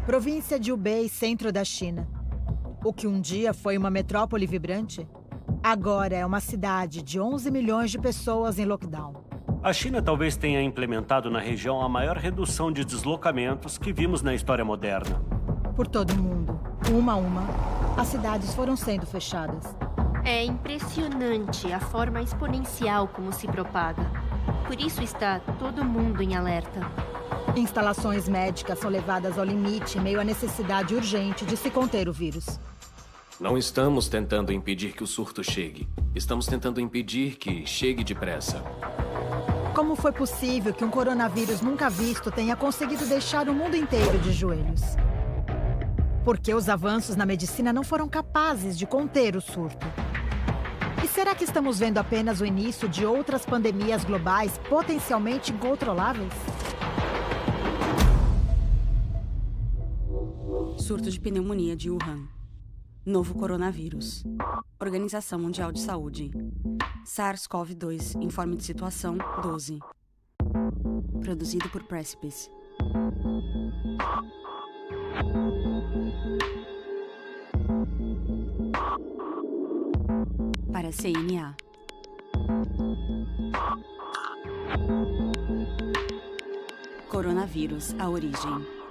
Província de Hubei, centro da China. O que um dia foi uma metrópole vibrante, agora é uma cidade de 11 milhões de pessoas em lockdown. A China talvez tenha implementado na região a maior redução de deslocamentos que vimos na história moderna. Por todo o mundo, uma a uma, as cidades foram sendo fechadas. É impressionante a forma exponencial como se propaga. Por isso está todo mundo em alerta. Instalações médicas são levadas ao limite em meio à necessidade urgente de se conter o vírus. Não estamos tentando impedir que o surto chegue. Estamos tentando impedir que chegue depressa. Como foi possível que um coronavírus nunca visto tenha conseguido deixar o mundo inteiro de joelhos? Porque os avanços na medicina não foram capazes de conter o surto. E será que estamos vendo apenas o início de outras pandemias globais potencialmente incontroláveis? Surto de pneumonia de Wuhan. Novo coronavírus. Organização Mundial de Saúde. SARS-CoV-2, informe de situação 12. Produzido por Precipice. Para a CNA. Coronavírus, a origem.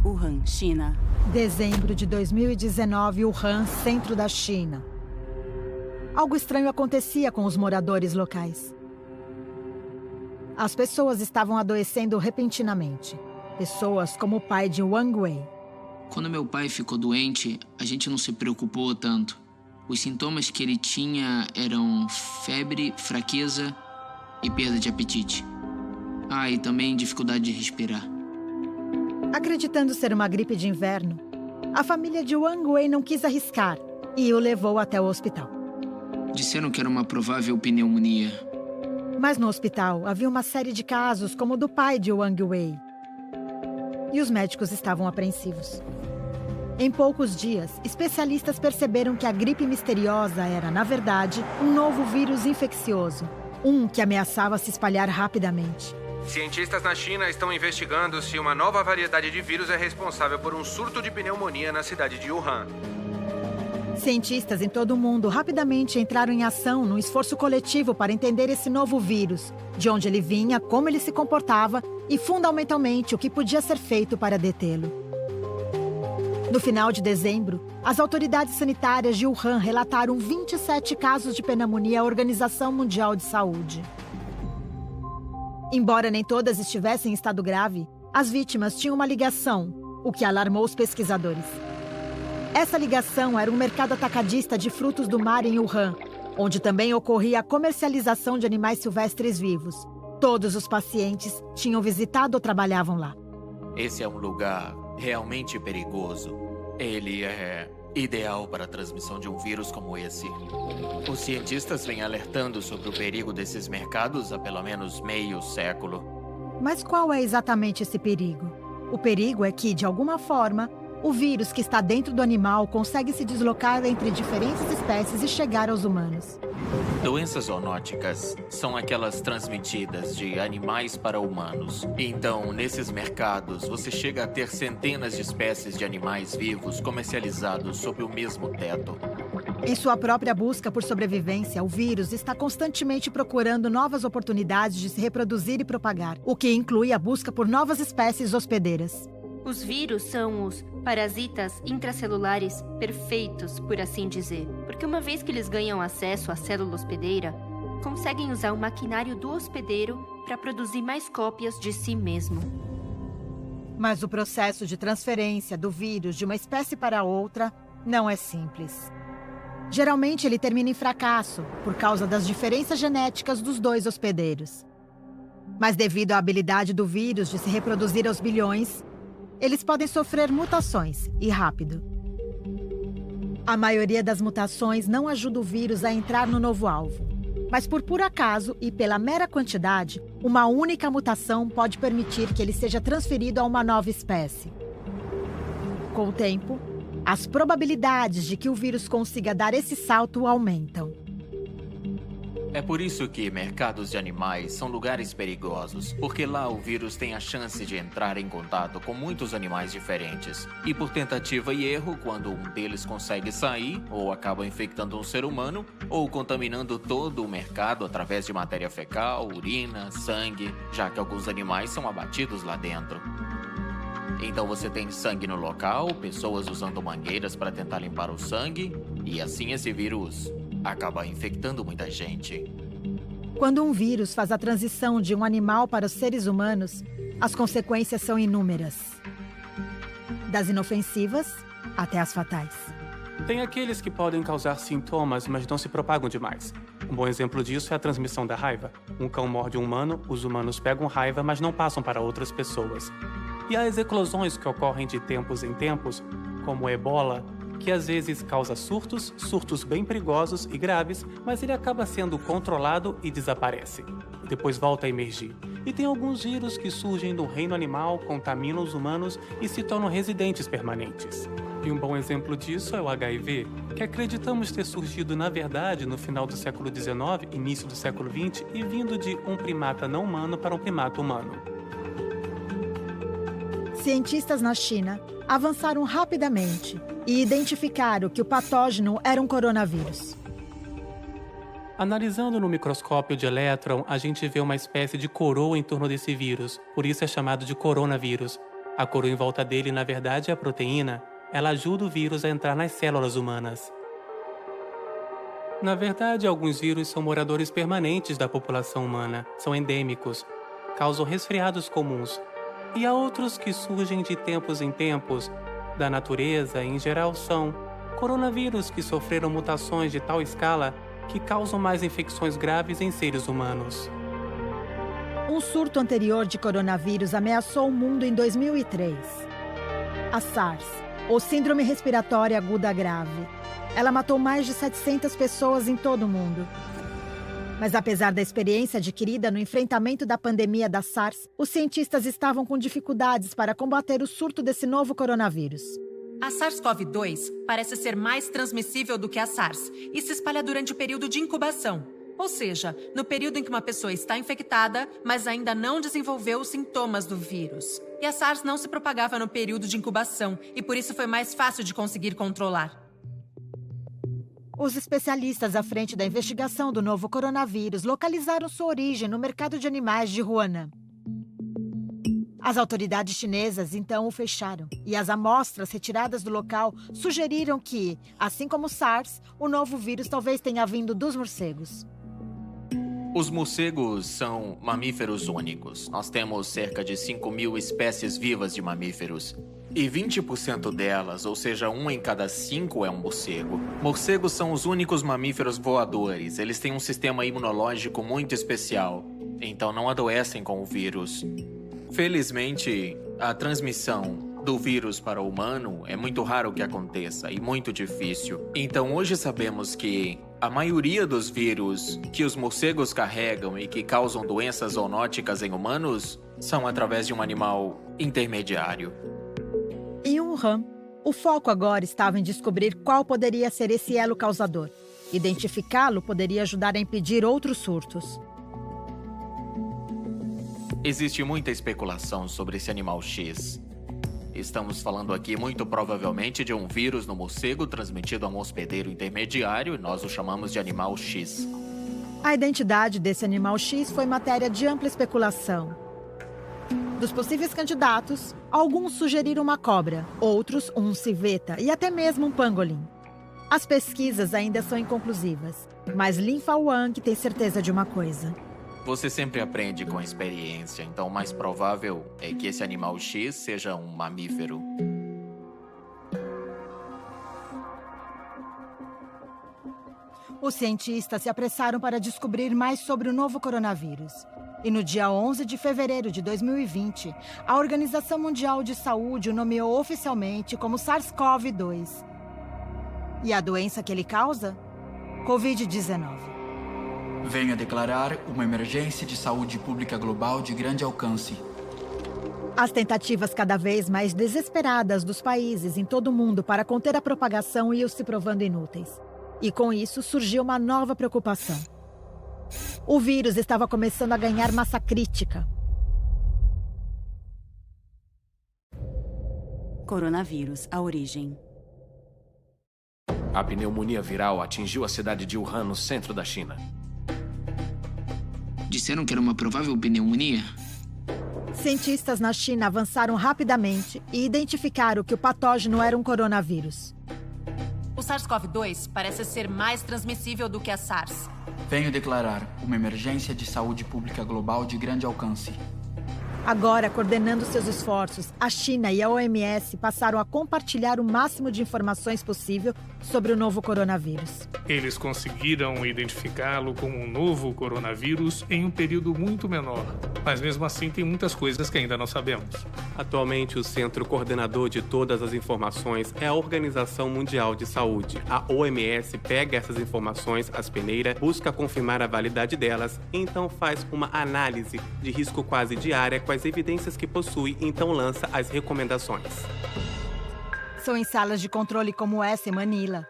Wuhan, China. Dezembro de 2019, Wuhan, centro da China. Algo estranho acontecia com os moradores locais. As pessoas estavam adoecendo repentinamente. Pessoas como o pai de Wang Wei. Quando meu pai ficou doente, a gente não se preocupou tanto. Os sintomas que ele tinha eram febre, fraqueza e perda de apetite. E também dificuldade de respirar. Acreditando ser uma gripe de inverno, a família de Wang Wei não quis arriscar e o levou até o hospital. Disseram que era uma provável pneumonia. Mas no hospital havia uma série de casos como o do pai de Wang Wei. E os médicos estavam apreensivos. Em poucos dias, especialistas perceberam que a gripe misteriosa era, na verdade, um novo vírus infeccioso. Um que ameaçava se espalhar rapidamente. Cientistas na China estão investigando se uma nova variedade de vírus é responsável por um surto de pneumonia na cidade de Wuhan. Cientistas em todo o mundo rapidamente entraram em ação num esforço coletivo para entender esse novo vírus, de onde ele vinha, como ele se comportava e, fundamentalmente, o que podia ser feito para detê-lo. No final de dezembro, as autoridades sanitárias de Wuhan relataram 27 casos de pneumonia à Organização Mundial de Saúde. Embora nem todas estivessem em estado grave, as vítimas tinham uma ligação, o que alarmou os pesquisadores. Essa ligação era um mercado atacadista de frutos do mar em Wuhan, onde também ocorria a comercialização de animais silvestres vivos. Todos os pacientes tinham visitado ou trabalhavam lá. Esse é um lugar realmente perigoso. Ele é ideal para a transmissão de um vírus como esse. Os cientistas vêm alertando sobre o perigo desses mercados há pelo menos meio século. Mas qual é exatamente esse perigo? O perigo é que, de alguma forma, o vírus que está dentro do animal consegue se deslocar entre diferentes espécies e chegar aos humanos. Doenças zoonóticas são aquelas transmitidas de animais para humanos. Então, nesses mercados, você chega a ter centenas de espécies de animais vivos comercializados sob o mesmo teto. Em sua própria busca por sobrevivência, o vírus está constantemente procurando novas oportunidades de se reproduzir e propagar, o que inclui a busca por novas espécies hospedeiras. Os vírus são os parasitas intracelulares perfeitos, por assim dizer. Porque uma vez que eles ganham acesso à célula hospedeira, conseguem usar o maquinário do hospedeiro para produzir mais cópias de si mesmo. Mas o processo de transferência do vírus de uma espécie para outra não é simples. Geralmente ele termina em fracasso, por causa das diferenças genéticas dos dois hospedeiros. Mas devido à habilidade do vírus de se reproduzir aos bilhões, eles podem sofrer mutações, e rápido. A maioria das mutações não ajuda o vírus a entrar no novo alvo. Mas por puro acaso e pela mera quantidade, uma única mutação pode permitir que ele seja transferido a uma nova espécie. Com o tempo, as probabilidades de que o vírus consiga dar esse salto aumentam. É por isso que mercados de animais são lugares perigosos, porque lá o vírus tem a chance de entrar em contato com muitos animais diferentes. E por tentativa e erro, quando um deles consegue sair, ou acaba infectando um ser humano, ou contaminando todo o mercado através de matéria fecal, urina, sangue, já que alguns animais são abatidos lá dentro. Então você tem sangue no local, pessoas usando mangueiras para tentar limpar o sangue, e assim esse vírus acaba infectando muita gente. Quando um vírus faz a transição de um animal para os seres humanos, as consequências são inúmeras. Das inofensivas até as fatais. Tem aqueles que podem causar sintomas, mas não se propagam demais. Um bom exemplo disso é a transmissão da raiva. Um cão morde um humano, os humanos pegam raiva, mas não passam para outras pessoas. E há as eclosões que ocorrem de tempos em tempos, como o ebola, que às vezes causa surtos bem perigosos e graves, mas ele acaba sendo controlado e desaparece. E depois volta a emergir. E tem alguns vírus que surgem do reino animal, contaminam os humanos e se tornam residentes permanentes. E um bom exemplo disso é o HIV, que acreditamos ter surgido, na verdade, no final do século XIX, início do século XX, e vindo de um primata não humano para um primata humano. Cientistas na China avançaram rapidamente e identificaram que o patógeno era um coronavírus. Analisando no microscópio de elétron, a gente vê uma espécie de coroa em torno desse vírus, por isso é chamado de coronavírus. A coroa em volta dele, na verdade, é a proteína. Ela ajuda o vírus a entrar nas células humanas. Na verdade, alguns vírus são moradores permanentes da população humana, são endêmicos, causam resfriados comuns. E há outros que surgem de tempos em tempos, da natureza, em geral são coronavírus que sofreram mutações de tal escala que causam mais infecções graves em seres humanos. Um surto anterior de coronavírus ameaçou o mundo em 2003. A SARS, ou Síndrome Respiratória Aguda Grave. Ela matou mais de 700 pessoas em todo o mundo. Mas apesar da experiência adquirida no enfrentamento da pandemia da SARS, os cientistas estavam com dificuldades para combater o surto desse novo coronavírus. A SARS-CoV-2 parece ser mais transmissível do que a SARS e se espalha durante o período de incubação. Ou seja, no período em que uma pessoa está infectada, mas ainda não desenvolveu os sintomas do vírus. E a SARS não se propagava no período de incubação e por isso foi mais fácil de conseguir controlar. Os especialistas à frente da investigação do novo coronavírus localizaram sua origem no mercado de animais de Wuhan. As autoridades chinesas então o fecharam e as amostras retiradas do local sugeriram que, assim como o SARS, o novo vírus talvez tenha vindo dos morcegos. Os morcegos são mamíferos únicos. Nós temos cerca de 5.000 espécies vivas de mamíferos. E 20% delas, ou seja, 1 em cada 5 é um morcego. Morcegos são os únicos mamíferos voadores. Eles têm um sistema imunológico muito especial, então não adoecem com o vírus. Felizmente, a transmissão do vírus para o humano é muito raro que aconteça e muito difícil. Então hoje sabemos que a maioria dos vírus que os morcegos carregam e que causam doenças zoonóticas em humanos são através de um animal intermediário. Em Wuhan, o foco agora estava em descobrir qual poderia ser esse elo causador. Identificá-lo poderia ajudar a impedir outros surtos. Existe muita especulação sobre esse animal X. Estamos falando aqui muito provavelmente de um vírus no morcego transmitido a um hospedeiro intermediário e nós o chamamos de animal X. A identidade desse animal X foi matéria de ampla especulação. Dos possíveis candidatos, alguns sugeriram uma cobra, outros um civeta e até mesmo um pangolim. As pesquisas ainda são inconclusivas, mas Lin Fawang tem certeza de uma coisa. Você sempre aprende com a experiência, então o mais provável é que esse animal X seja um mamífero. Os cientistas se apressaram para descobrir mais sobre o novo coronavírus. E no dia 11 de fevereiro de 2020, a Organização Mundial de Saúde o nomeou oficialmente como SARS-CoV-2. E a doença que ele causa? Covid-19. Venho a declarar uma emergência de saúde pública global de grande alcance. As tentativas cada vez mais desesperadas dos países em todo o mundo para conter a propagação iam se provando inúteis. E com isso surgiu uma nova preocupação. O vírus estava começando a ganhar massa crítica. Coronavírus, a origem. A pneumonia viral atingiu a cidade de Wuhan, no centro da China. Disseram que era uma provável pneumonia? Cientistas na China avançaram rapidamente e identificaram que o patógeno era um coronavírus. O SARS-CoV-2 parece ser mais transmissível do que a SARS. Venho declarar uma emergência de saúde pública global de grande alcance. Agora, coordenando seus esforços, a China e a OMS passaram a compartilhar o máximo de informações possível sobre o novo coronavírus. Eles conseguiram identificá-lo como um novo coronavírus em um período muito menor. Mas mesmo assim, tem muitas coisas que ainda não sabemos. Atualmente, o centro coordenador de todas as informações é a Organização Mundial de Saúde. A OMS pega essas informações, as peneira, busca confirmar a validade delas e então faz uma análise de risco quase diária com as evidências que possui e então lança as recomendações. São em salas de controle como essa em Manila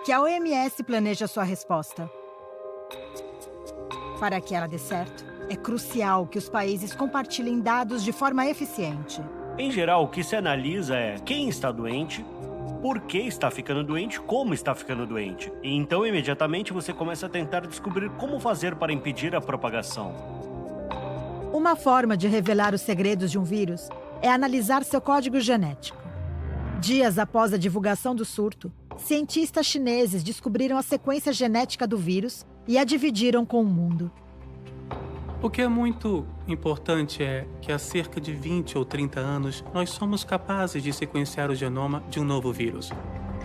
que a OMS planeja sua resposta. Para que ela dê certo, é crucial que os países compartilhem dados de forma eficiente. Em geral, o que se analisa é quem está doente, por que está ficando doente, como está ficando doente. E então, imediatamente, você começa a tentar descobrir como fazer para impedir a propagação. Uma forma de revelar os segredos de um vírus é analisar seu código genético. Dias após a divulgação do surto, cientistas chineses descobriram a sequência genética do vírus e a dividiram com o mundo. O que é muito importante é que há cerca de 20 ou 30 anos, nós somos capazes de sequenciar o genoma de um novo vírus.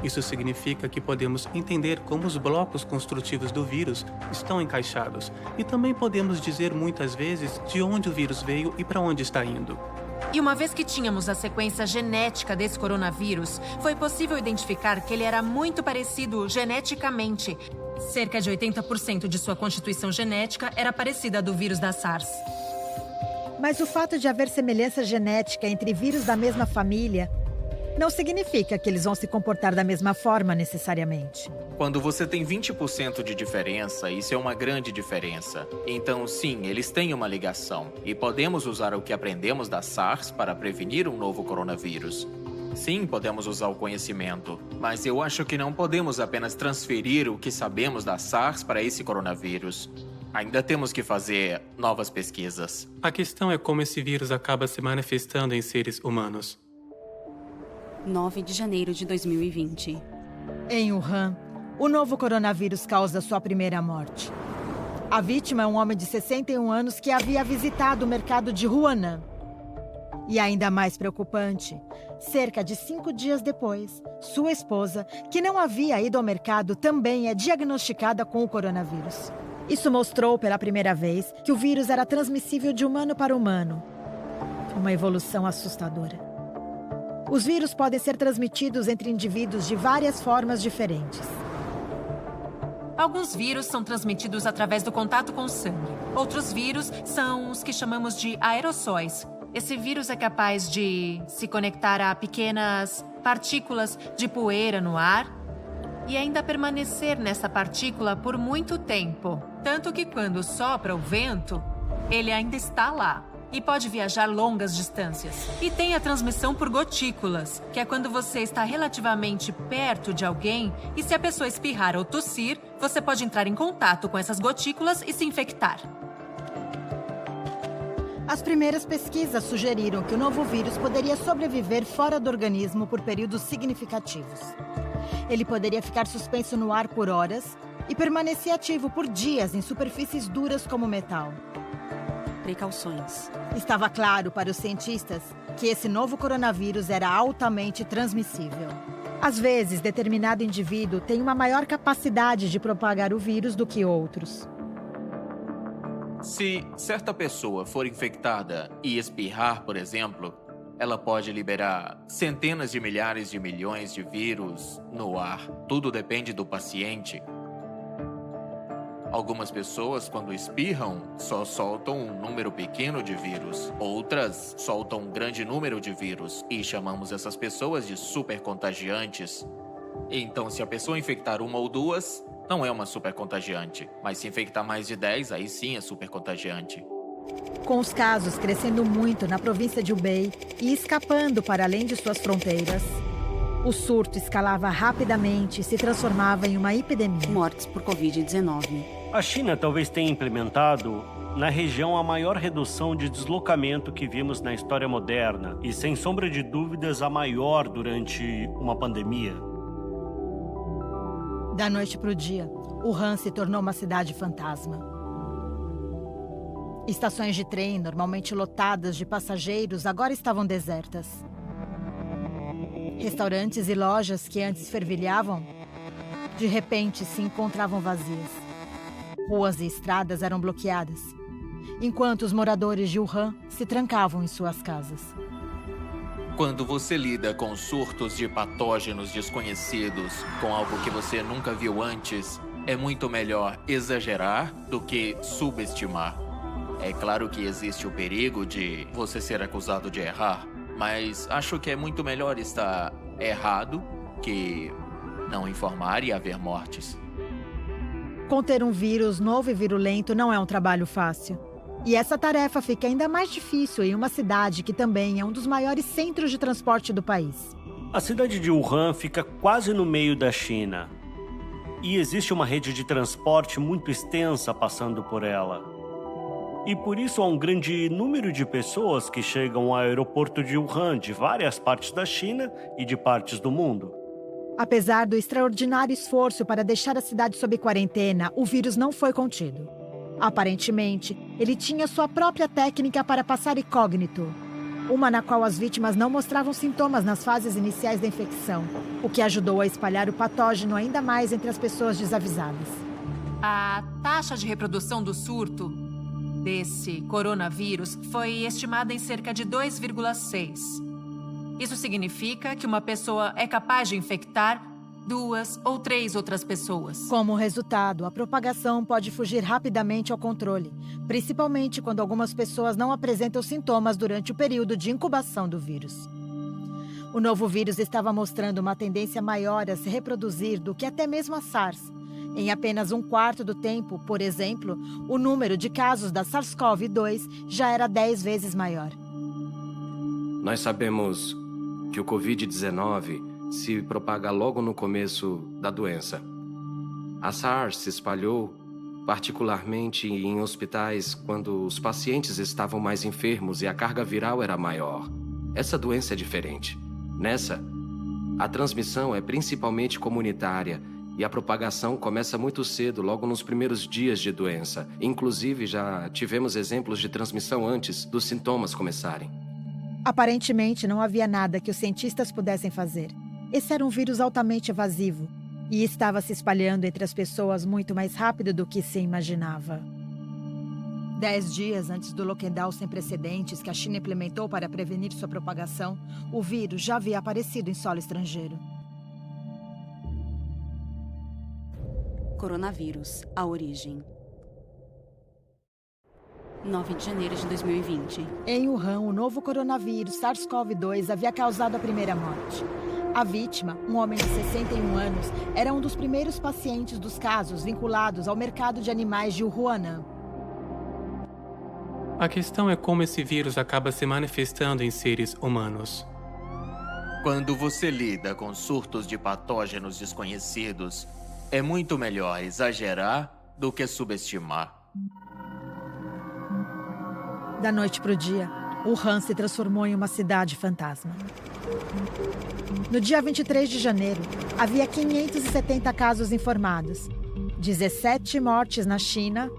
Isso significa que podemos entender como os blocos construtivos do vírus estão encaixados e também podemos dizer muitas vezes de onde o vírus veio e para onde está indo. E uma vez que tínhamos a sequência genética desse coronavírus, foi possível identificar que ele era muito parecido geneticamente. Cerca de 80% de sua constituição genética era parecida à do vírus da SARS. Mas o fato de haver semelhança genética entre vírus da mesma família não significa que eles vão se comportar da mesma forma necessariamente. Quando você tem 20% de diferença, isso é uma grande diferença. Então, sim, eles têm uma ligação. E podemos usar o que aprendemos da SARS para prevenir um novo coronavírus. Sim, podemos usar o conhecimento. Mas eu acho que não podemos apenas transferir o que sabemos da SARS para esse coronavírus. Ainda temos que fazer novas pesquisas. A questão é como esse vírus acaba se manifestando em seres humanos. 9 de janeiro de 2020. Em Wuhan, o novo coronavírus causa sua primeira morte. A vítima é um homem de 61 anos que havia visitado o mercado de Huanan. E ainda mais preocupante, cerca de 5 dias depois, sua esposa, que não havia ido ao mercado, também é diagnosticada com o coronavírus. Isso mostrou pela primeira vez que o vírus era transmissível de humano para humano. Uma evolução assustadora. Os vírus podem ser transmitidos entre indivíduos de várias formas diferentes. Alguns vírus são transmitidos através do contato com o sangue. Outros vírus são os que chamamos de aerossóis. Esse vírus é capaz de se conectar a pequenas partículas de poeira no ar e ainda permanecer nessa partícula por muito tempo. Tanto que quando sopra o vento, ele ainda está lá. E pode viajar longas distâncias. E tem a transmissão por gotículas, que é quando você está relativamente perto de alguém e se a pessoa espirrar ou tossir, você pode entrar em contato com essas gotículas e se infectar. As primeiras pesquisas sugeriram que o novo vírus poderia sobreviver fora do organismo por períodos significativos. Ele poderia ficar suspenso no ar por horas e permanecer ativo por dias em superfícies duras como metal. Precauções. Estava claro para os cientistas que esse novo coronavírus era altamente transmissível. Às vezes, determinado indivíduo tem uma maior capacidade de propagar o vírus do que outros. Se certa pessoa for infectada e espirrar, por exemplo, ela pode liberar centenas de milhares de milhões de vírus no ar. Tudo depende do paciente. Algumas pessoas, quando espirram, só soltam um número pequeno de vírus. Outras soltam um grande número de vírus e chamamos essas pessoas de supercontagiantes. Então, se a pessoa infectar uma ou duas, Não é uma super contagiante, mas se infectar mais de 10, aí sim é super contagiante. Com os casos crescendo muito na província de Hubei e escapando para além de suas fronteiras, o surto escalava rapidamente e se transformava em uma epidemia. Mortes por Covid-19. A China talvez tenha implementado na região a maior redução de deslocamento que vimos na história moderna e, sem sombra de dúvidas, a maior durante uma pandemia. Da noite para o dia, Wuhan se tornou uma cidade fantasma. Estações de trem, normalmente lotadas de passageiros, agora estavam desertas. Restaurantes e lojas que antes fervilhavam, de repente se encontravam vazias. Ruas e estradas eram bloqueadas, enquanto os moradores de Wuhan se trancavam em suas casas. Quando você lida com surtos de patógenos desconhecidos, com algo que você nunca viu antes, é muito melhor exagerar do que subestimar. É claro que existe o perigo de você ser acusado de errar, mas acho que é muito melhor estar errado que não informar e haver mortes. Conter um vírus novo e virulento não é um trabalho fácil. E essa tarefa fica ainda mais difícil em uma cidade que também é um dos maiores centros de transporte do país. A cidade de Wuhan fica quase no meio da China. E existe uma rede de transporte muito extensa passando por ela. E por isso há um grande número de pessoas que chegam ao aeroporto de Wuhan de várias partes da China e de partes do mundo. Apesar do extraordinário esforço para deixar a cidade sob quarentena, o vírus não foi contido. Aparentemente, ele tinha sua própria técnica para passar incógnito, uma na qual as vítimas não mostravam sintomas nas fases iniciais da infecção, o que ajudou a espalhar o patógeno ainda mais entre as pessoas desavisadas. A taxa de reprodução do surto desse coronavírus foi estimada em cerca de 2,6. Isso significa que uma pessoa é capaz de infectar 2 ou 3 outras pessoas. Como resultado, a propagação pode fugir rapidamente ao controle, principalmente quando algumas pessoas não apresentam sintomas durante o período de incubação do vírus. O novo vírus estava mostrando uma tendência maior a se reproduzir do que até mesmo a SARS. Em apenas 1/4 do tempo, por exemplo, o número de casos da SARS-CoV-2 já era 10 vezes maior. Nós sabemos que o Covid-19 se propaga logo no começo da doença. A SARS se espalhou particularmente em hospitais quando os pacientes estavam mais enfermos e a carga viral era maior. Essa doença é diferente. Nessa, a transmissão é principalmente comunitária e a propagação começa muito cedo, logo nos primeiros dias de doença. Inclusive, já tivemos exemplos de transmissão antes dos sintomas começarem. Aparentemente, não havia nada que os cientistas pudessem fazer. Esse era um vírus altamente evasivo e estava se espalhando entre as pessoas muito mais rápido do que se imaginava. 10 dias antes do lockdown sem precedentes que a China implementou para prevenir sua propagação, o vírus já havia aparecido em solo estrangeiro. Coronavírus, a origem. 9 de janeiro de 2020. Em Wuhan, o novo coronavírus SARS-CoV-2 havia causado a primeira morte. A vítima, um homem de 61 anos, era um dos primeiros pacientes dos casos vinculados ao mercado de animais de Wuhan. A questão é como esse vírus acaba se manifestando em seres humanos. Quando você lida com surtos de patógenos desconhecidos, é muito melhor exagerar do que subestimar. Da noite para o dia, Wuhan se transformou em uma cidade fantasma. No dia 23 de janeiro, havia 570 casos informados, 17 mortes na China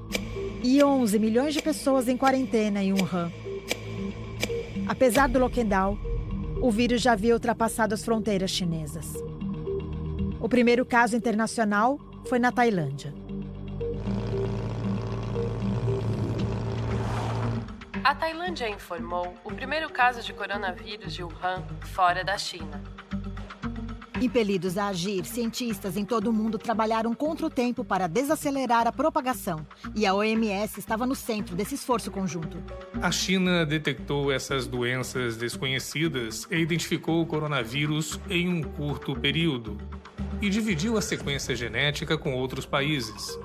e 11 milhões de pessoas em quarentena em Wuhan. Apesar do lockdown, o vírus já havia ultrapassado as fronteiras chinesas. O primeiro caso internacional foi na Tailândia. A Tailândia informou o primeiro caso de coronavírus de Wuhan fora da China. Impelidos a agir, cientistas em todo o mundo trabalharam contra o tempo para desacelerar a propagação. E a OMS estava no centro desse esforço conjunto. A China detectou essas doenças desconhecidas e identificou o coronavírus em um curto período. e dividiu a sequência genética com outros países.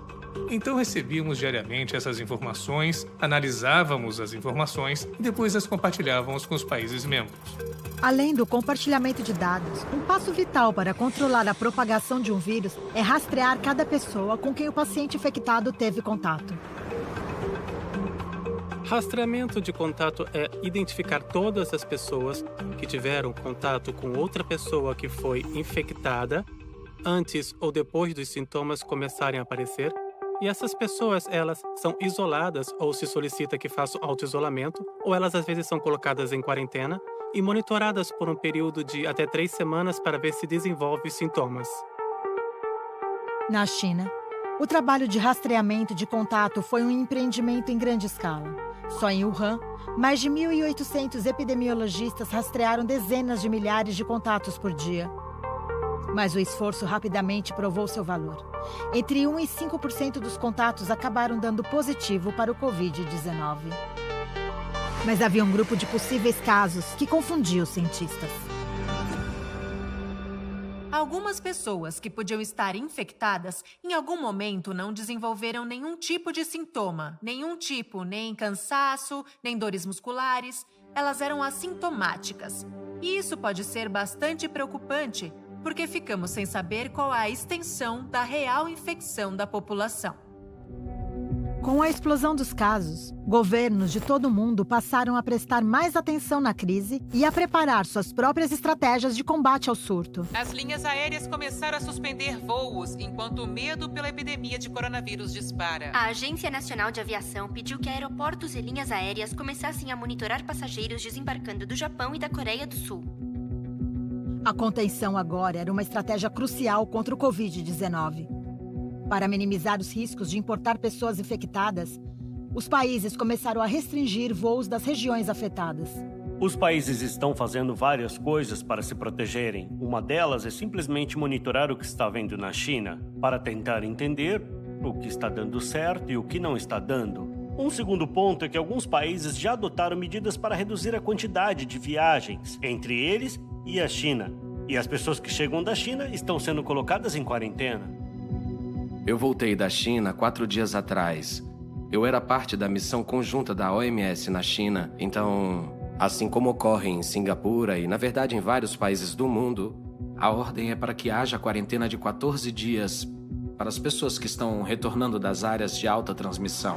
Então recebíamos diariamente essas informações, analisávamos as informações e depois as compartilhávamos com os países membros. Além do compartilhamento de dados, um passo vital para controlar a propagação de um vírus é rastrear cada pessoa com quem o paciente infectado teve contato. Rastreamento de contato é identificar todas as pessoas que tiveram contato com outra pessoa que foi infectada antes ou depois dos sintomas começarem a aparecer. E essas pessoas, elas são isoladas ou se solicita que façam auto-isolamento, ou elas às vezes são colocadas em quarentena e monitoradas por um período de até 3 semanas para ver se desenvolve sintomas. Na China, o trabalho de rastreamento de contato foi um empreendimento em grande escala. Só em Wuhan, mais de 1.800 epidemiologistas rastrearam dezenas de milhares de contatos por dia. Mas o esforço rapidamente provou seu valor. Entre 1% e 5% dos contatos acabaram dando positivo para o Covid-19. Mas havia um grupo de possíveis casos que confundia os cientistas. Algumas pessoas que podiam estar infectadas, em algum momento não desenvolveram nenhum tipo de sintoma. Nem cansaço, nem dores musculares. Elas eram assintomáticas. E isso pode ser bastante preocupante, porque ficamos sem saber qual a extensão da real infecção da população. Com a explosão dos casos, governos de todo o mundo passaram a prestar mais atenção na crise e a preparar suas próprias estratégias de combate ao surto. As linhas aéreas começaram a suspender voos enquanto o medo pela epidemia de coronavírus dispara. A Agência Nacional de Aviação pediu que aeroportos e linhas aéreas começassem a monitorar passageiros desembarcando do Japão e da Coreia do Sul. A contenção agora era uma estratégia crucial contra o Covid-19. Para minimizar os riscos de importar pessoas infectadas, os países começaram a restringir voos das regiões afetadas. Os países estão fazendo várias coisas para se protegerem. Uma delas é simplesmente monitorar o que está vendo na China, para tentar entender o que está dando certo e o que não está dando. Um segundo ponto é que alguns países já adotaram medidas para reduzir a quantidade de viagens entre eles e a China. E as pessoas que chegam da China estão sendo colocadas em quarentena. Eu voltei da China 4 dias atrás. Eu era parte da missão conjunta da OMS na China, então, assim como ocorre em Singapura e, na verdade, em vários países do mundo, a ordem é para que haja quarentena de 14 dias para as pessoas que estão retornando das áreas de alta transmissão.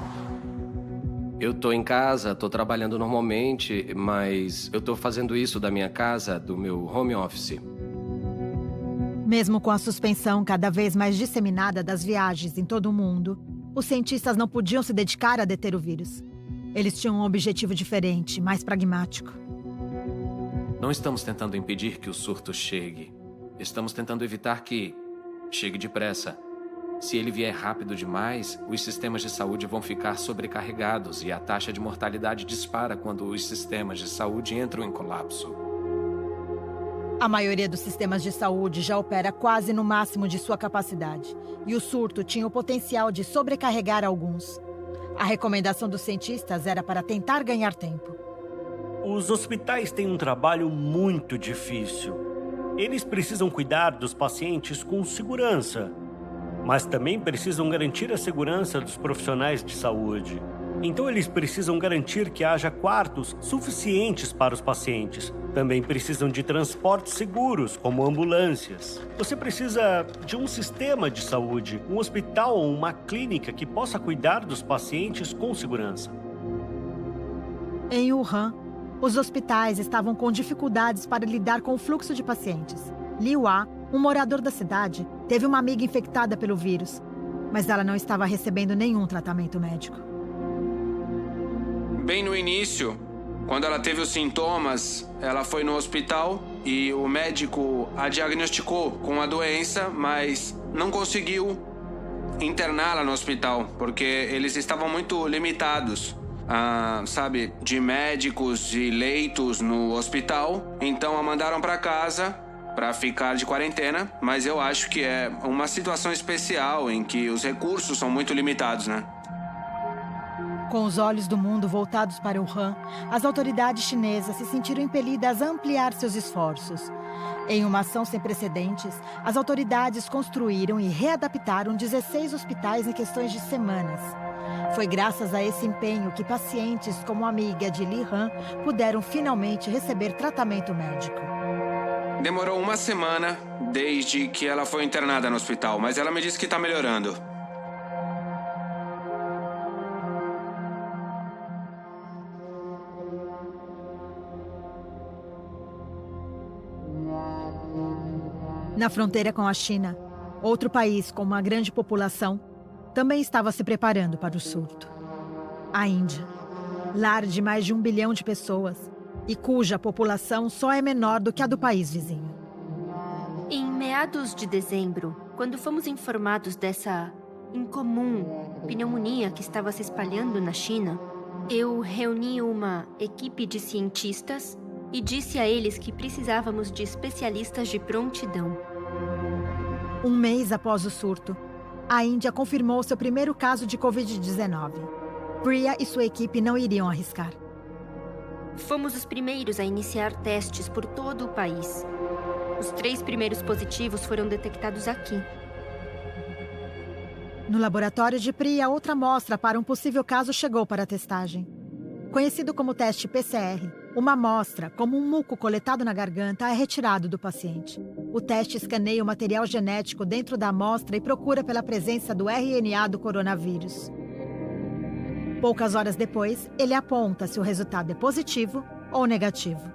Eu tô em casa, tô trabalhando normalmente, mas eu tô fazendo isso da minha casa, do meu home office. Mesmo com a suspensão cada vez mais disseminada das viagens em todo o mundo, os cientistas não podiam se dedicar a deter o vírus. Eles tinham um objetivo diferente, mais pragmático. Não estamos tentando impedir que o surto chegue. Estamos tentando evitar que chegue depressa. Se ele vier rápido demais, os sistemas de saúde vão ficar sobrecarregados e a taxa de mortalidade dispara quando os sistemas de saúde entram em colapso. A maioria dos sistemas de saúde já opera quase no máximo de sua capacidade, e o surto tinha o potencial de sobrecarregar alguns. A recomendação dos cientistas era para tentar ganhar tempo. Os hospitais têm um trabalho muito difícil. Eles precisam cuidar dos pacientes com segurança, mas também precisam garantir a segurança dos profissionais de saúde. Então eles precisam garantir que haja quartos suficientes para os pacientes. Também precisam de transportes seguros, como ambulâncias. Você precisa de um sistema de saúde, um hospital ou uma clínica que possa cuidar dos pacientes com segurança. Em Wuhan, os hospitais estavam com dificuldades para lidar com o fluxo de pacientes. Liu A, um morador da cidade, teve uma amiga infectada pelo vírus, mas ela não estava recebendo nenhum tratamento médico. Bem no início, quando ela teve os sintomas, ela foi no hospital e o médico a diagnosticou com a doença, mas não conseguiu interná-la no hospital, porque eles estavam muito limitados, de médicos e leitos no hospital. Então a mandaram para casa para ficar de quarentena, mas eu acho que é uma situação especial em que os recursos são muito limitados, né? Com os olhos do mundo voltados para Wuhan, as autoridades chinesas se sentiram impelidas a ampliar seus esforços. Em uma ação sem precedentes, as autoridades construíram e readaptaram 16 hospitais em questões de semanas. Foi graças a esse empenho que pacientes como a amiga de Li Han puderam finalmente receber tratamento médico. Demorou uma semana desde que ela foi internada no hospital, mas ela me disse que está melhorando. Na fronteira com a China, outro país com uma grande população também estava se preparando para o surto. A Índia, lar de mais de 1 bilhão de pessoas e cuja população só é menor do que a do país vizinho. Em meados de dezembro, quando fomos informados dessa incomum pneumonia que estava se espalhando na China, eu reuni uma equipe de cientistas e disse a eles que precisávamos de especialistas de prontidão. Um mês após o surto, a Índia confirmou seu primeiro caso de Covid-19. Priya e sua equipe não iriam arriscar. Fomos os primeiros a iniciar testes por todo o país. Os 3 primeiros positivos foram detectados aqui. No laboratório de Priya, outra amostra para um possível caso chegou para a testagem. Conhecido como teste PCR, uma amostra, como um muco coletado na garganta, é retirado do paciente. O teste escaneia o material genético dentro da amostra e procura pela presença do RNA do coronavírus. Poucas horas depois, ele aponta se o resultado é positivo ou negativo.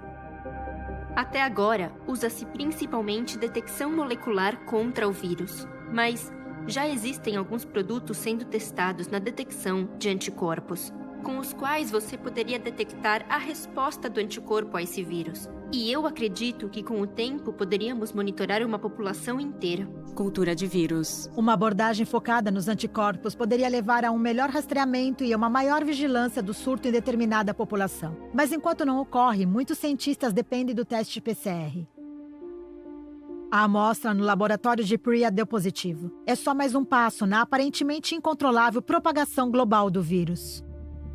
Até agora, usa-se principalmente detecção molecular contra o vírus, mas já existem alguns produtos sendo testados na detecção de anticorpos, com os quais você poderia detectar a resposta do anticorpo a esse vírus. E eu acredito que com o tempo poderíamos monitorar uma população inteira. Cultura de vírus. Uma abordagem focada nos anticorpos poderia levar a um melhor rastreamento e a uma maior vigilância do surto em determinada população. Mas enquanto não ocorre, muitos cientistas dependem do teste PCR. A amostra no laboratório de Priya deu positivo. É só mais um passo na aparentemente incontrolável propagação global do vírus.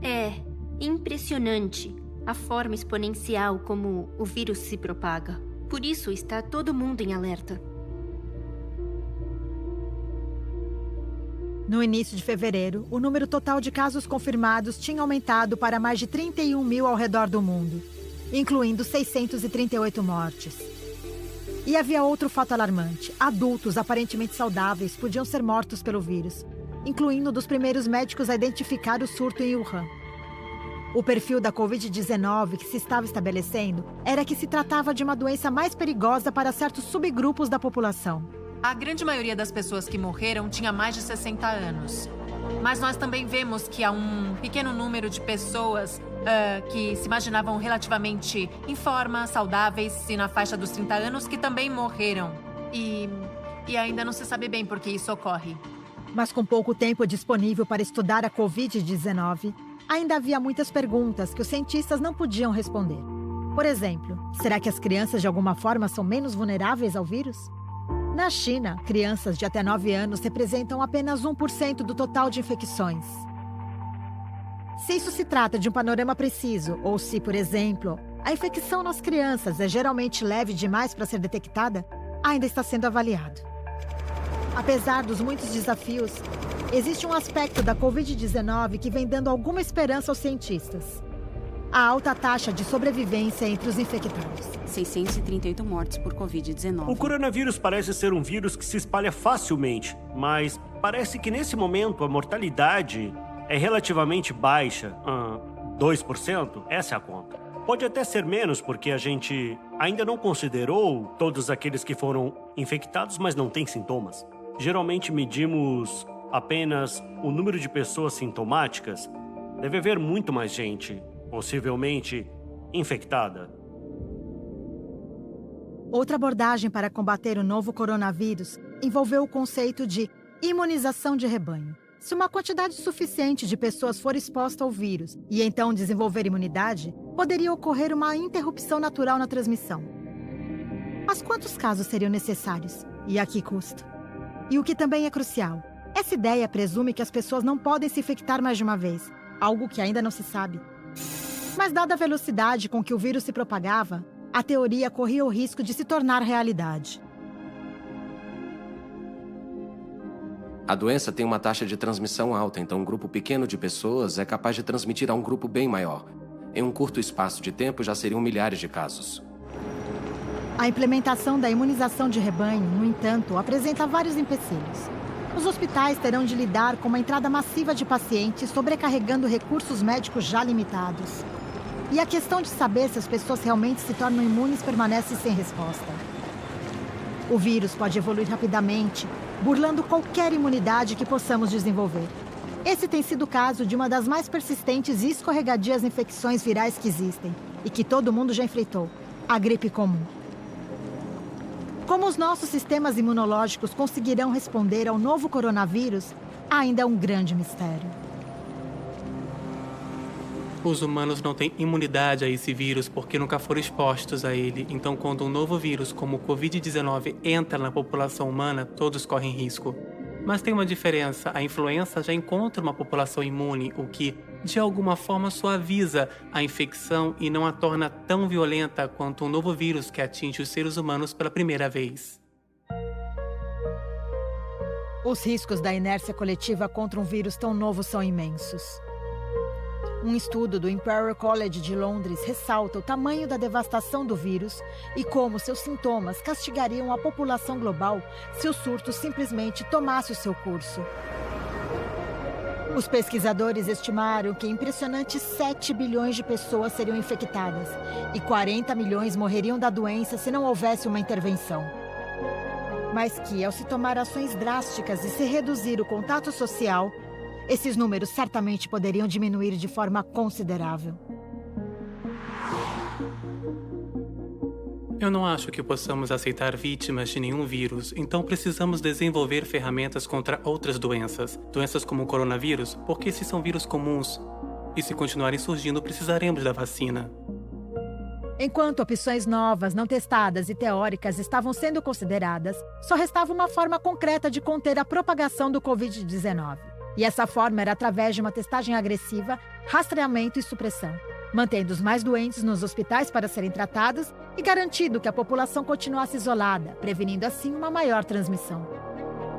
É impressionante a forma exponencial como o vírus se propaga. Por isso está todo mundo em alerta. No início de fevereiro, o número total de casos confirmados tinha aumentado para mais de 31 mil ao redor do mundo, incluindo 638 mortes. E havia outro fato alarmante. Adultos aparentemente saudáveis podiam ser mortos pelo vírus, incluindo um dos primeiros médicos a identificar o surto em Wuhan. O perfil da Covid-19 que se estava estabelecendo era que se tratava de uma doença mais perigosa para certos subgrupos da população. A grande maioria das pessoas que morreram tinha mais de 60 anos. Mas nós também vemos que há um pequeno número de pessoas que se imaginavam relativamente em forma, saudáveis e na faixa dos 30 anos que também morreram. E ainda não se sabe bem por que isso ocorre. Mas com pouco tempo disponível para estudar a Covid-19, ainda havia muitas perguntas que os cientistas não podiam responder. Por exemplo, será que as crianças de alguma forma são menos vulneráveis ao vírus? Na China, crianças de até 9 anos representam apenas 1% do total de infecções. Se isso se trata de um panorama preciso, ou se, por exemplo, a infecção nas crianças é geralmente leve demais para ser detectada, ainda está sendo avaliado. Apesar dos muitos desafios, existe um aspecto da Covid-19 que vem dando alguma esperança aos cientistas. A alta taxa de sobrevivência entre os infectados. 638 mortes por Covid-19. O coronavírus parece ser um vírus que se espalha facilmente, mas parece que nesse momento a mortalidade é relativamente baixa. 2%? Essa é a conta. Pode até ser menos, porque a gente ainda não considerou todos aqueles que foram infectados, mas não têm sintomas. Geralmente medimos apenas o número de pessoas sintomáticas. Deve haver muito mais gente, possivelmente infectada. Outra abordagem para combater o novo coronavírus envolveu o conceito de imunização de rebanho. Se uma quantidade suficiente de pessoas for exposta ao vírus e então desenvolver imunidade, poderia ocorrer uma interrupção natural na transmissão. Mas quantos casos seriam necessários? E a que custo? E o que também é crucial, essa ideia presume que as pessoas não podem se infectar mais de uma vez. algo que ainda não se sabe. Mas dada a velocidade com que o vírus se propagava, a teoria corria o risco de se tornar realidade. A doença tem uma taxa de transmissão alta, então um grupo pequeno de pessoas é capaz de transmitir a um grupo bem maior. Em um curto espaço de tempo, já seriam milhares de casos. A implementação da imunização de rebanho, no entanto, apresenta vários empecilhos. Os hospitais terão de lidar com uma entrada massiva de pacientes, sobrecarregando recursos médicos já limitados. E a questão de saber se as pessoas realmente se tornam imunes permanece sem resposta. O vírus pode evoluir rapidamente, burlando qualquer imunidade que possamos desenvolver. Esse tem sido o caso de uma das mais persistentes e escorregadias infecções virais que existem e que todo mundo já enfrentou, a gripe comum. Como os nossos sistemas imunológicos conseguirão responder ao novo coronavírus, ainda é um grande mistério. Os humanos não têm imunidade a esse vírus porque nunca foram expostos a ele. Então, quando um novo vírus como o Covid-19 entra na população humana, todos correm risco. Mas tem uma diferença. A influenza já encontra uma população imune, o que, de alguma forma, suaviza a infecção e não a torna tão violenta quanto um novo vírus que atinge os seres humanos pela primeira vez. Os riscos da inércia coletiva contra um vírus tão novo são imensos. Um estudo do Imperial College de Londres ressalta o tamanho da devastação do vírus e como seus sintomas castigariam a população global se o surto simplesmente tomasse o seu curso. Os pesquisadores estimaram que impressionantes 7 bilhões de pessoas seriam infectadas e 40 milhões morreriam da doença se não houvesse uma intervenção. Mas que, ao se tomar ações drásticas e se reduzir o contato social, esses números certamente poderiam diminuir de forma considerável. Eu não acho que possamos aceitar vítimas de nenhum vírus, então precisamos desenvolver ferramentas contra outras doenças. Doenças como o coronavírus, porque esses são vírus comuns. E se continuarem surgindo, precisaremos da vacina. Enquanto opções novas, não testadas e teóricas estavam sendo consideradas, só restava uma forma concreta de conter a propagação do Covid-19. E essa forma era através de uma testagem agressiva, rastreamento e supressão, mantendo os mais doentes nos hospitais para serem tratados e garantindo que a população continuasse isolada, prevenindo assim uma maior transmissão.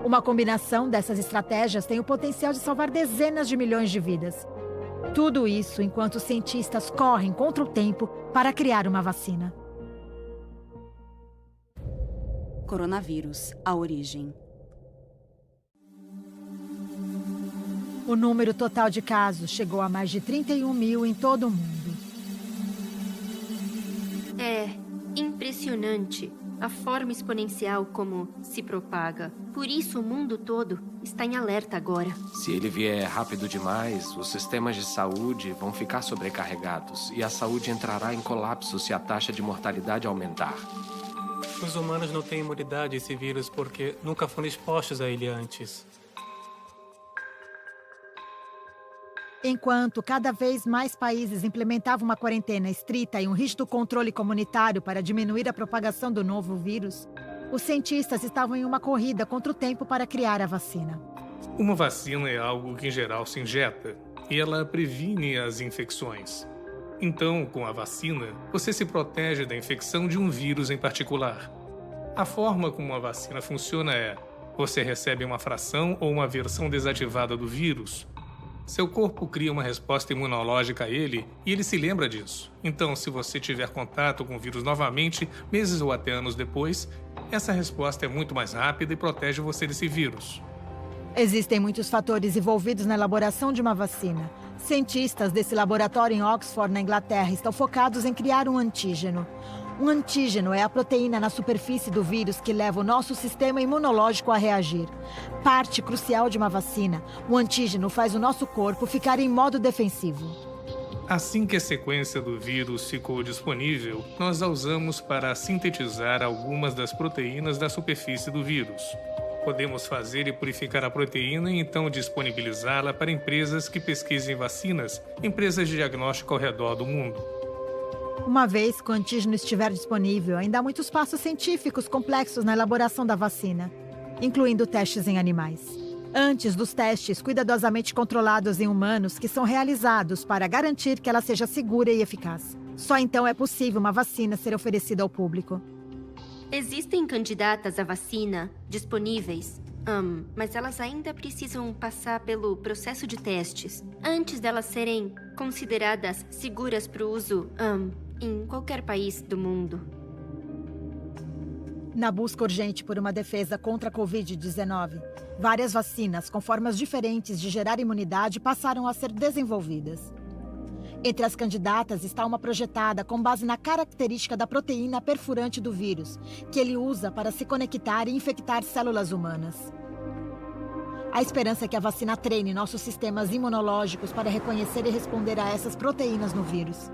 Uma combinação dessas estratégias tem o potencial de salvar dezenas de milhões de vidas. Tudo isso enquanto os cientistas correm contra o tempo para criar uma vacina. Coronavírus, a origem. O número total de casos chegou a mais de 31 mil em todo o mundo. É impressionante a forma exponencial como se propaga. Por isso o mundo todo está em alerta agora. Se ele vier rápido demais, os sistemas de saúde vão ficar sobrecarregados e a saúde entrará em colapso se a taxa de mortalidade aumentar. Os humanos não têm imunidade a esse vírus porque nunca foram expostos a ele antes. Enquanto cada vez mais países implementavam uma quarentena estrita e um rígido controle comunitário para diminuir a propagação do novo vírus, os cientistas estavam em uma corrida contra o tempo para criar a vacina. Uma vacina é algo que, em geral, se injeta e ela previne as infecções. Então, com a vacina, você se protege da infecção de um vírus em particular. A forma como a vacina funciona é: você recebe uma fração ou uma versão desativada do vírus. Seu corpo cria uma resposta imunológica a ele e ele se lembra disso. Então, se você tiver contato com o vírus novamente, meses ou até anos depois, essa resposta é muito mais rápida e protege você desse vírus. Existem muitos fatores envolvidos na elaboração de uma vacina. Cientistas desse laboratório em Oxford, na Inglaterra, estão focados em criar um antígeno. Um antígeno é a proteína na superfície do vírus que leva o nosso sistema imunológico a reagir. Parte crucial de uma vacina, o antígeno faz o nosso corpo ficar em modo defensivo. Assim que a sequência do vírus ficou disponível, nós a usamos para sintetizar algumas das proteínas da superfície do vírus. Podemos fazer e purificar a proteína e então disponibilizá-la para empresas que pesquisem vacinas, empresas de diagnóstico ao redor do mundo. Uma vez que o antígeno estiver disponível, ainda há muitos passos científicos complexos na elaboração da vacina, incluindo testes em animais. antes dos testes cuidadosamente controlados em humanos que são realizados para garantir que ela seja segura e eficaz. Só então é possível uma vacina ser oferecida ao público. Existem candidatas à vacina disponíveis, mas elas ainda precisam passar pelo processo de testes antes delas serem consideradas seguras para o uso em qualquer país do mundo. Na busca urgente por uma defesa contra a Covid-19, várias vacinas com formas diferentes de gerar imunidade passaram a ser desenvolvidas. Entre as candidatas está uma projetada com base na característica da proteína perfurante do vírus, que ele usa para se conectar e infectar células humanas. A esperança é que a vacina treine nossos sistemas imunológicos para reconhecer e responder a essas proteínas no vírus.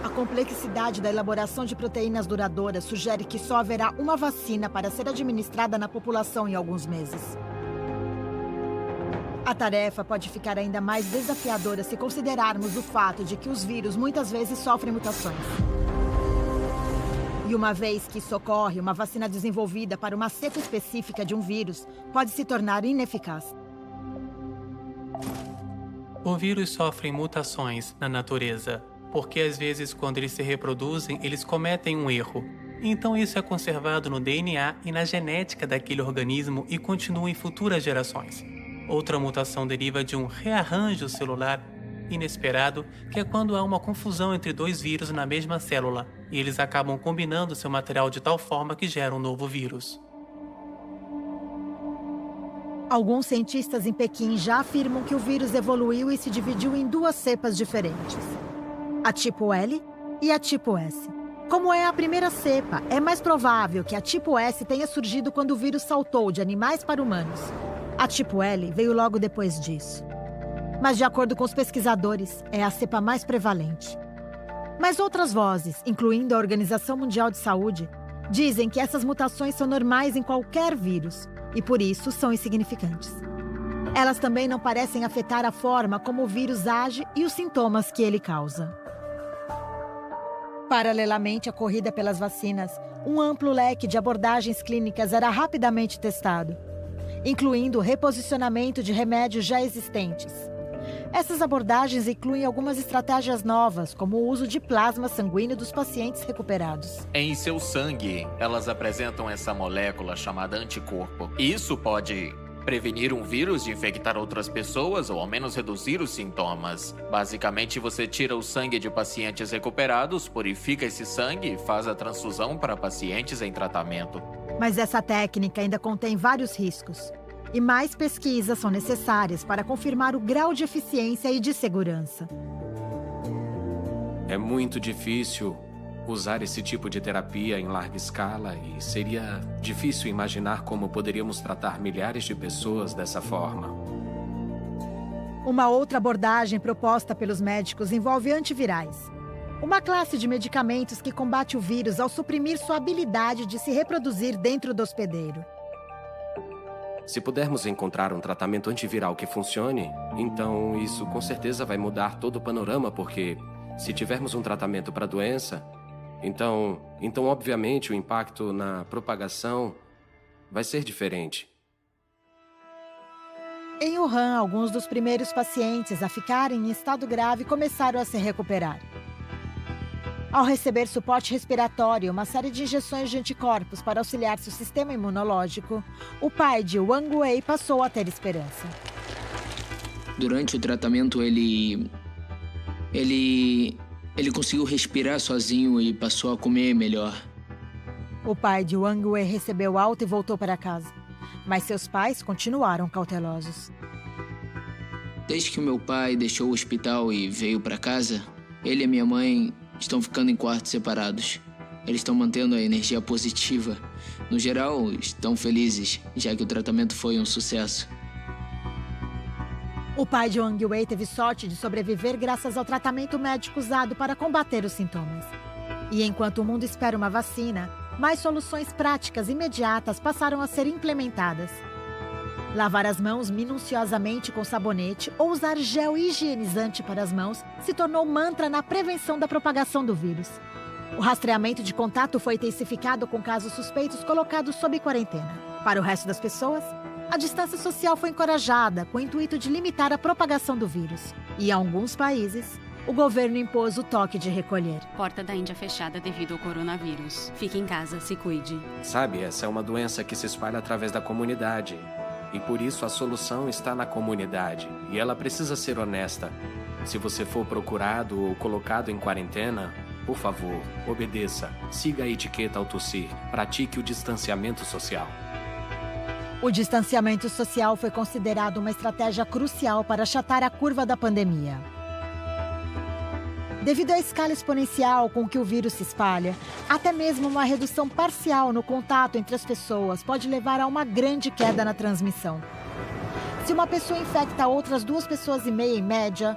A complexidade da elaboração de proteínas duradouras sugere que só haverá uma vacina para ser administrada na população em alguns meses. A tarefa pode ficar ainda mais desafiadora se considerarmos o fato de que os vírus muitas vezes sofrem mutações. E uma vez que isso ocorre, uma vacina desenvolvida para uma cepa específica de um vírus pode se tornar ineficaz. O vírus sofre mutações na natureza, porque às vezes quando eles se reproduzem, eles cometem um erro. Então isso é conservado no DNA e na genética daquele organismo e continua em futuras gerações. Outra mutação deriva de um rearranjo celular inesperado, que é quando há uma confusão entre dois vírus na mesma célula, e eles acabam combinando seu material de tal forma que gera um novo vírus. Alguns cientistas em Pequim já afirmam que o vírus evoluiu e se dividiu em duas cepas diferentes. A tipo L e a tipo S. Como é a primeira cepa, é mais provável que a tipo S tenha surgido quando o vírus saltou de animais para humanos. A tipo L veio logo depois disso. Mas, de acordo com os pesquisadores, é a cepa mais prevalente. Mas outras vozes, incluindo a Organização Mundial de Saúde, dizem que essas mutações são normais em qualquer vírus e, por isso, são insignificantes. Elas também não parecem afetar a forma como o vírus age e os sintomas que ele causa. Paralelamente à corrida pelas vacinas, um amplo leque de abordagens clínicas era rapidamente testado, incluindo o reposicionamento de remédios já existentes. Essas abordagens incluem algumas estratégias novas, como o uso de plasma sanguíneo dos pacientes recuperados. Em seu sangue, elas apresentam essa molécula chamada anticorpo. Isso pode prevenir um vírus de infectar outras pessoas ou ao menos reduzir os sintomas. Basicamente, você tira o sangue de pacientes recuperados, purifica esse sangue e faz a transfusão para pacientes em tratamento. Mas essa técnica ainda contém vários riscos. E mais pesquisas são necessárias para confirmar o grau de eficiência e de segurança. É muito difícil usar esse tipo de terapia em larga escala e seria difícil imaginar como poderíamos tratar milhares de pessoas dessa forma. Uma outra abordagem proposta pelos médicos envolve antivirais. Uma classe de medicamentos que combate o vírus ao suprimir sua habilidade de se reproduzir dentro do hospedeiro. Se pudermos encontrar um tratamento antiviral que funcione, então isso com certeza vai mudar todo o panorama, porque se tivermos um tratamento para a doença, então obviamente o impacto na propagação vai ser diferente. Em Wuhan, alguns dos primeiros pacientes a ficarem em estado grave começaram a se recuperar. Ao receber suporte respiratório e uma série de injeções de anticorpos para auxiliar seu sistema imunológico, o pai de Wang Wei passou a ter esperança. Durante o tratamento, ele conseguiu respirar sozinho e passou a comer melhor. O pai de Wang Wei recebeu alta e voltou para casa, mas seus pais continuaram cautelosos. Desde que o meu pai deixou o hospital e veio para casa, ele e minha mãe estão ficando em quartos separados. Eles estão mantendo a energia positiva. No geral, estão felizes, já que o tratamento foi um sucesso. O pai de Wang Wei teve sorte de sobreviver graças ao tratamento médico usado para combater os sintomas. E enquanto o mundo espera uma vacina, mais soluções práticas imediatas passaram a ser implementadas. Lavar as mãos minuciosamente com sabonete ou usar gel higienizante para as mãos se tornou mantra na prevenção da propagação do vírus. O rastreamento de contato foi intensificado com casos suspeitos colocados sob quarentena. Para o resto das pessoas, A distância social foi encorajada com o intuito de limitar a propagação do vírus. E em alguns países, o governo impôs o toque de recolher. Porta da Índia fechada devido ao coronavírus. Fique em casa, se cuide. Sabe, essa é uma doença que se espalha através da comunidade. E por isso a solução está na comunidade. E ela precisa ser honesta. Se você for procurado ou colocado em quarentena, por favor, obedeça. Siga a etiqueta ao tossir. Pratique o distanciamento social. O distanciamento social foi considerado uma estratégia crucial para achatar a curva da pandemia. Devido à escala exponencial com que o vírus se espalha, até mesmo uma redução parcial no contato entre as pessoas pode levar a uma grande queda na transmissão. Se uma pessoa infecta outras 2,5 pessoas em média,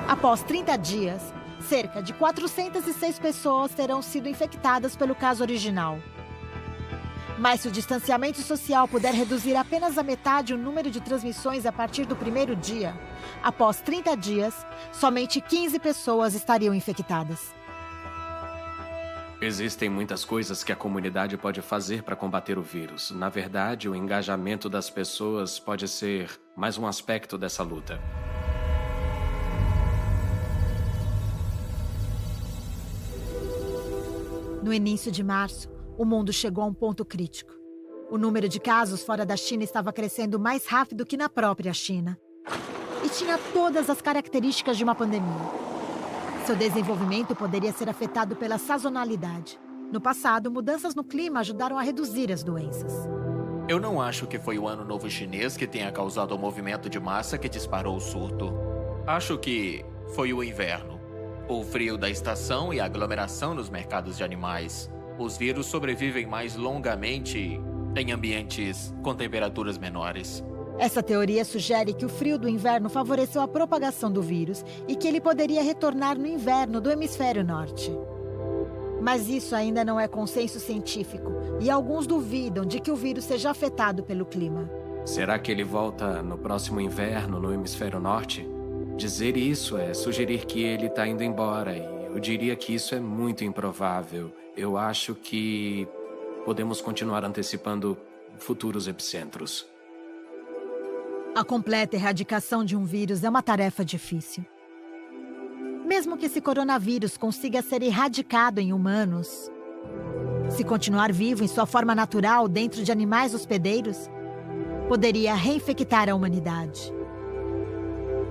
após 30 dias, cerca de 406 pessoas terão sido infectadas pelo caso original. Mas se o distanciamento social puder reduzir apenas a metade o número de transmissões a partir do primeiro dia, após 30 dias, somente 15 pessoas estariam infectadas. Existem muitas coisas que a comunidade pode fazer para combater o vírus. Na verdade, o engajamento das pessoas pode ser mais um aspecto dessa luta. No início de março, o mundo chegou a um ponto crítico. O número de casos fora da China estava crescendo mais rápido que na própria China. E tinha todas as características de uma pandemia. Seu desenvolvimento poderia ser afetado pela sazonalidade. No passado, mudanças no clima ajudaram a reduzir as doenças. Eu não acho que foi o Ano Novo Chinês que tenha causado o movimento de massa que disparou o surto. Acho que foi o inverno. O frio da estação e a aglomeração nos mercados de animais. Os vírus sobrevivem mais longamente em ambientes com temperaturas menores. Essa teoria sugere que o frio do inverno favoreceu a propagação do vírus e que ele poderia retornar no inverno do hemisfério norte. Mas isso ainda não é consenso científico e alguns duvidam de que o vírus seja afetado pelo clima. Será que ele volta no próximo inverno no hemisfério norte? Dizer isso é sugerir que ele está indo embora e eu diria que isso é muito improvável. Eu acho que podemos continuar antecipando futuros epicentros. A completa erradicação de um vírus é uma tarefa difícil. Mesmo que esse coronavírus consiga ser erradicado em humanos, se continuar vivo em sua forma natural dentro de animais hospedeiros, poderia reinfectar a humanidade.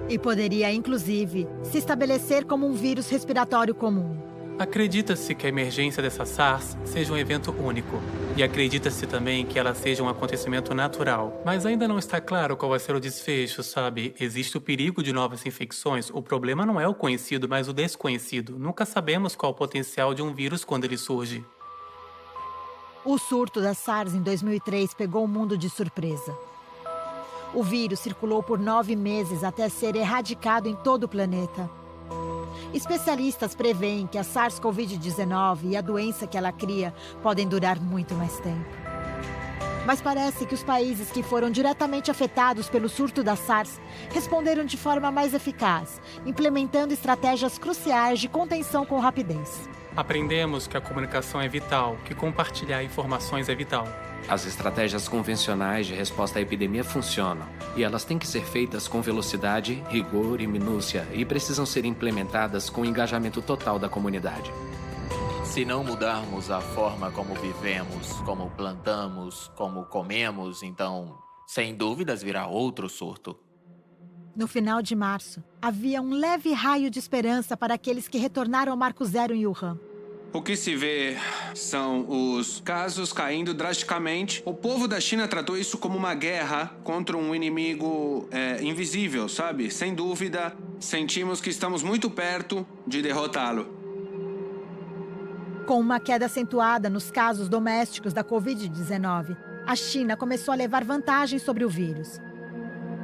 E poderia, inclusive, se estabelecer como um vírus respiratório comum. Acredita-se que a emergência dessa SARS seja um evento único. E acredita-se também que ela seja um acontecimento natural. Mas ainda não está claro qual vai ser o desfecho, sabe? Existe o perigo de novas infecções. O problema não é o conhecido, mas o desconhecido. Nunca sabemos qual o potencial de um vírus quando ele surge. O surto da SARS em 2003 pegou o mundo de surpresa. O vírus circulou por 9 meses até ser erradicado em todo o planeta. Especialistas preveem que a SARS-CoV-19 e a doença que ela cria podem durar muito mais tempo. Mas parece que os países que foram diretamente afetados pelo surto da SARS responderam de forma mais eficaz, implementando estratégias cruciais de contenção com rapidez. Aprendemos que a comunicação é vital, que compartilhar informações é vital. As estratégias convencionais de resposta à epidemia funcionam, e elas têm que ser feitas com velocidade, rigor e minúcia, e precisam ser implementadas com o engajamento total da comunidade. Se não mudarmos a forma como vivemos, como plantamos, como comemos, então, sem dúvidas, virá outro surto. No final de março, havia um leve raio de esperança para aqueles que retornaram ao Marco Zero em Wuhan. O que se vê são os casos caindo drasticamente. O povo da China tratou isso como uma guerra contra um inimigo invisível, sabe? Sem dúvida, sentimos que estamos muito perto de derrotá-lo. Com uma queda acentuada nos casos domésticos da Covid-19, a China começou a levar vantagem sobre o vírus.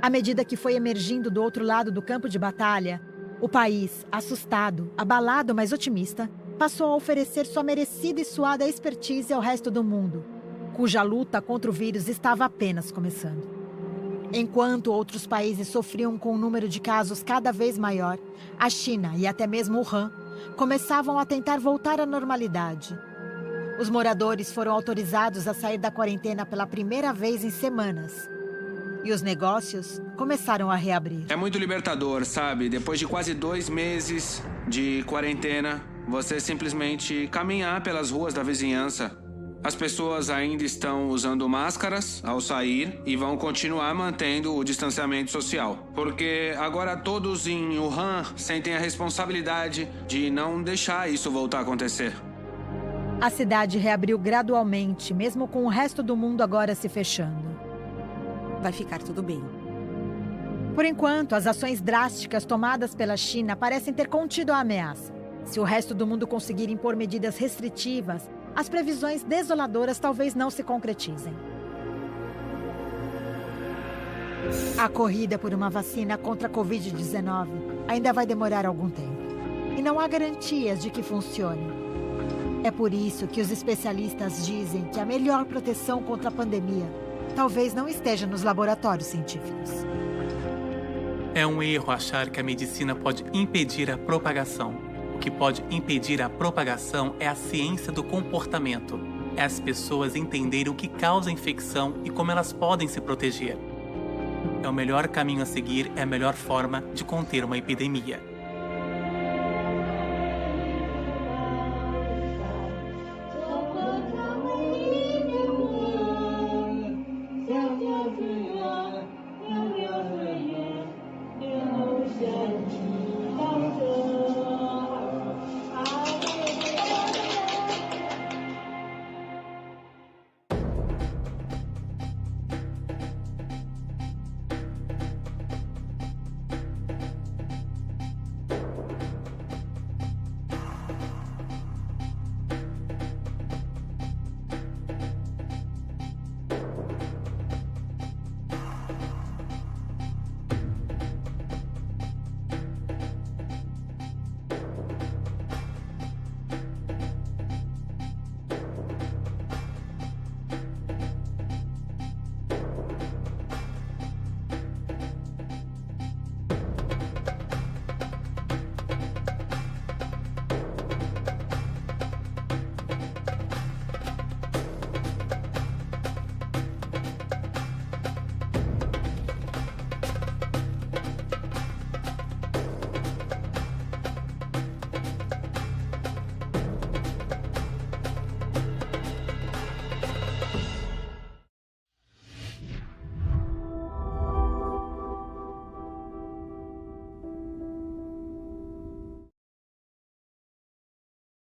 À medida que foi emergindo do outro lado do campo de batalha, o país, assustado, abalado, mas otimista, passou a oferecer sua merecida e suada expertise ao resto do mundo, cuja luta contra o vírus estava apenas começando. Enquanto outros países sofriam com um número de casos cada vez maior, a China e até mesmo Wuhan começavam a tentar voltar à normalidade. Os moradores foram autorizados a sair da quarentena pela primeira vez em semanas. E os negócios começaram a reabrir. É muito libertador, sabe? Depois de quase 2 meses de quarentena, você simplesmente caminhar pelas ruas da vizinhança. As pessoas ainda estão usando máscaras ao sair e vão continuar mantendo o distanciamento social. Porque agora todos em Wuhan sentem a responsabilidade de não deixar isso voltar a acontecer. A cidade reabriu gradualmente, mesmo com o resto do mundo agora se fechando. Vai ficar tudo bem. Por enquanto, as ações drásticas tomadas pela China parecem ter contido a ameaça. Se o resto do mundo conseguir impor medidas restritivas, as previsões desoladoras talvez não se concretizem. A corrida por uma vacina contra a Covid-19 ainda vai demorar algum tempo. E não há garantias de que funcione. É por isso que os especialistas dizem que a melhor proteção contra a pandemia talvez não esteja nos laboratórios científicos. É um erro achar que a medicina pode impedir a propagação. O que pode impedir a propagação é a ciência do comportamento. É as pessoas entenderem o que causa a infecção e como elas podem se proteger. É o melhor caminho a seguir, é a melhor forma de conter uma epidemia.